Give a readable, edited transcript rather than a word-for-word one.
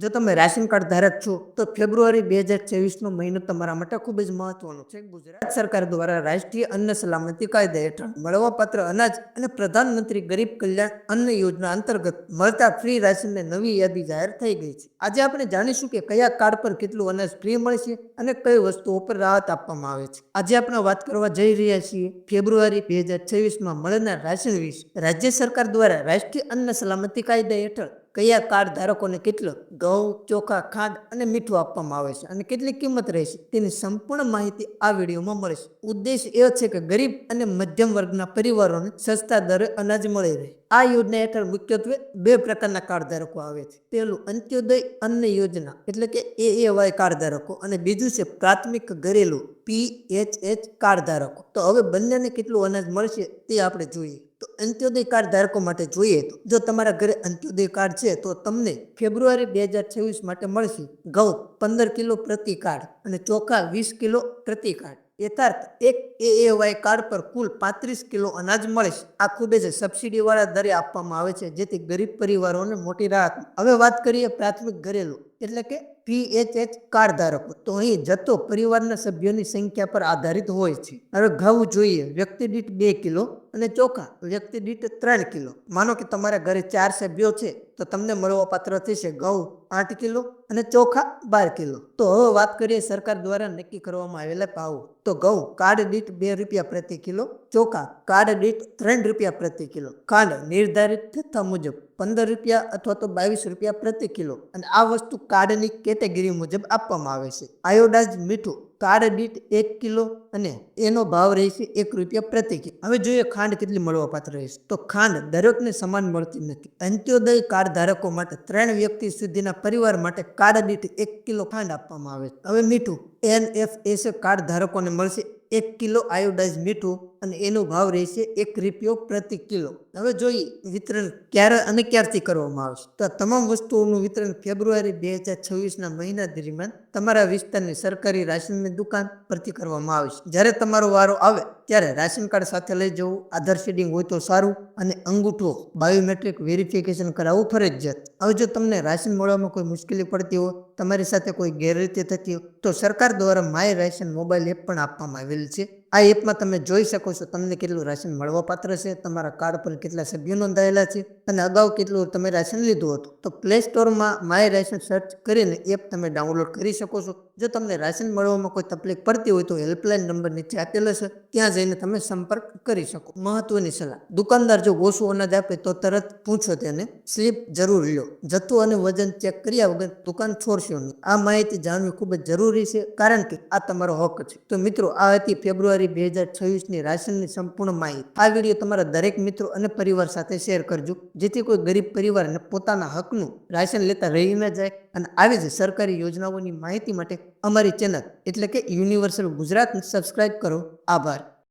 જો તમે ration card ધારક છો તો ફેબ્રુઆરી 2024નો મહિનો તમારા માટે ખૂબ જ મહત્વનો છે. ગુજરાત સરકાર દ્વારા રાષ્ટ્રીય અન્ન સલામતી કાયદા હેઠળ મળવાપાત્ર અનાજ અને પ્રધાનમંત્રી ગરીબ કલ્યાણ અન્ન યોજના અંતર્ગત મળતા ફ્રી રાશનની નવી યાદી જાહેર થઈ ગઈ છે. આજે આપણે જાણીશું કે કયા કાર્ડ પર કેટલું અનાજ ફ્રી મળશે અને કઈ વસ્તુઓ પર રાહત આપવામાં આવે છે. આજે આપણે વાત કરવા જઈ રહ્યા છીએ ફેબ્રુઆરી 2024માં મળનાર રાશન વિશે. રાજ્ય સરકાર દ્વારા રાષ્ટ્રીય અન્ન સલામતી કાયદા હેઠળ કયા કાર્ડ ધારકોને કેટલો ઘઉં, ચોખા, ખાંડ અને મીઠું આપવામાં આવે છે અને કેટલી કિંમત રહેશે તેની સંપૂર્ણ માહિતી આ વિડીયોમાં મળશે. ઉદ્દેશ એ છે કે ગરીબ અને મધ્યમ વર્ગના પરિવારોને સસ્તા દરે અનાજ મળી રહે. આ યોજના હેઠળ મુખ્યત્વે બે પ્રકારના કાર્ડ ધારકો આવે છે. પહેલું અંત્યોદય અન્ન યોજના એટલે કે AAY કાર્ડ ધારકો અને બીજું છે પ્રાથમિક ઘરેલું PHH કાર્ડ ધારકો. તો હવે બંનેને કેટલું અનાજ મળશે તે આપણે જોઈએ. તો અંત્યોદય કાર્ડ ધારકો માટે જોઈએ તો જો તમારા ઘરે અંત્યોદય કાર્ડ છે તો તમને ફેબ્રુઆરી 2024 માટે મળશે ઘઉં 15 કિલો પ્રતિ કાર્ડ અને ચોખા 20 કિલો પ્રતિ કાર્ડ. યથાર્થ એક AAY કાર્ડ પર કુલ 35 કિલો અનાજ મળશે. આ ખૂબ જ સબસિડી વાળા દરે આપવામાં આવે છે જેથી ગરીબ પરિવારોને મોટી રાહત. હવે વાત કરીએ પ્રાથમિક ઘરેલું એટલે કે PHH કાર્ડ ધારકો. તો અહીં જથ્થો પરિવારના સભ્યોની સંખ્યા પર આધારિત હોય છે. હવે ઘઉં જોઈએ વ્યક્તિ દીઠ 2 કિલો અને ચોખા વ્યક્તિ દીઠ 3 કિલો. માનો કે તમારા ઘરે 4 સભ્યો છે તો તમને મળવા પાત્ર થશે ઘઉં 8 કિલો અને ચોખા 12 કિલો. તો હવે વાત કરીએ સરકાર દ્વારા નક્કી કરવામાં આવેલા ભાવો. તો ઘઉં કાર્ડ દીઠ 2 રૂપિયા પ્રતિ કિલો, ચોખા કાર્ડ દીઠ 3 રૂપિયા પ્રતિ કિલો, ખાંડ નિર્ધારિત જથ્થા મુજબ 15 રૂપિયા અથવા તો 22 રૂપિયા પ્રતિ કિલો અને આ વસ્તુ કાર્ડની કેટેગરી મુજબ આપવામાં આવે છે. આયોડાઇઝ મીઠું કાર્ડ દીઠ 1 કિલો અને એનો ભાવ રહેશે 1 રૂપિયા પ્રતિ કિલો. હવે જોઈએ ખાંડ કેટલી મળવા પાત્ર રહેશે. તો ખાંડ દરેકને સમાન મળતી નથી. અંત્યોદય કાર્ડ ધારકો માટે 3 વ્યક્તિ સુધીના પરિવાર માટે કાર્ડ દીઠ 1 કિલો ખાંડ આપવામાં આવે છે. હવે મીઠું NFSA કાર્ડ ધારકોને મળશે 1 કિલો આયોડાઇઝ મીઠું અને એનો ભાવ રહેશે 1 રૂપિયો પ્રતિ કિલો. હવે જોઈએ વિતરણ ક્યારે અને ક્યારથી કરવામાં આવશે. તો આ તમામ વસ્તુઓનું વિતરણ ફેબ્રુઆરી 2026ના મહિના દરમિયાન તમારા વિસ્તારની સરકારી રાશનની દુકાન પરથી કરવામાં આવશે. જ્યારે તમારો વારો આવે ત્યારે રાશન કાર્ડ સાથે લઈ જવું, આધાર સીડિંગ હોય તો સારું અને અંગૂઠો બાયોમેટ્રિક વેરિફિકેશન કરાવવું ફરજિયાત. હવે જો તમને રાશન મળવામાં કોઈ મુશ્કેલી પડતી હોય, તમારી સાથે કોઈ ગેરરીતિ થતી હોય તો સરકાર દ્વારા માય રાશન મોબાઈલ એપ પણ આપવામાં આવેલ છે. આ એપમાં તમે જોઈ શકો છો તમને કેટલું રાશન મળવા પાત્ર છે, તમારા કાર્ડ પર કેટલા સભ્યો નોંધાયેલા છે અને અગાઉ કેટલું તમે રાશન લીધું હતું. તો પ્લે સ્ટોરમાં માય રાશન સર્ચ કરીને એપ તમે ડાઉનલોડ કરી શકો છો. જો તમને રાશન મળવામાં કોઈ તકલીફ પડતી હોય તો હેલ્પલાઇન નંબર નીચે આપેલો છે, ત્યાં જઈને તમે સંપર્ક કરી શકો. મહત્વની સલાહ, દુકાનદાર જો ઓછું અનાજ આપે તો તરત પૂછો તેને, સ્લીપ જરૂર લો. જથ્થો અને વજન ચેક કર્યા વગર દુકાન છોડશો નહીં. આ માહિતી જાણવી ખૂબ જ જરૂરી છે કારણ કે આ તમારો હક છે. તો મિત્રો આ હતી ફેબ્રુઆરી 2026ની રાશનની સંપૂર્ણ માહિતી. આ વિડીયો તમારા દરેક મિત્રો અને પરિવાર સાથે શેર કરજો જેથી કોઈ ગરીબ પરિવારને પોતાના હકનું રાશન લેતા રહી ન જાય. અને આવી જ સરકારી યોજનાઓની માહિતી માટે અમારી ચેનલ એટલે કે યુનિવર્સલ ગુજરાત સબસ્ક્રાઇબ કરો. આભાર.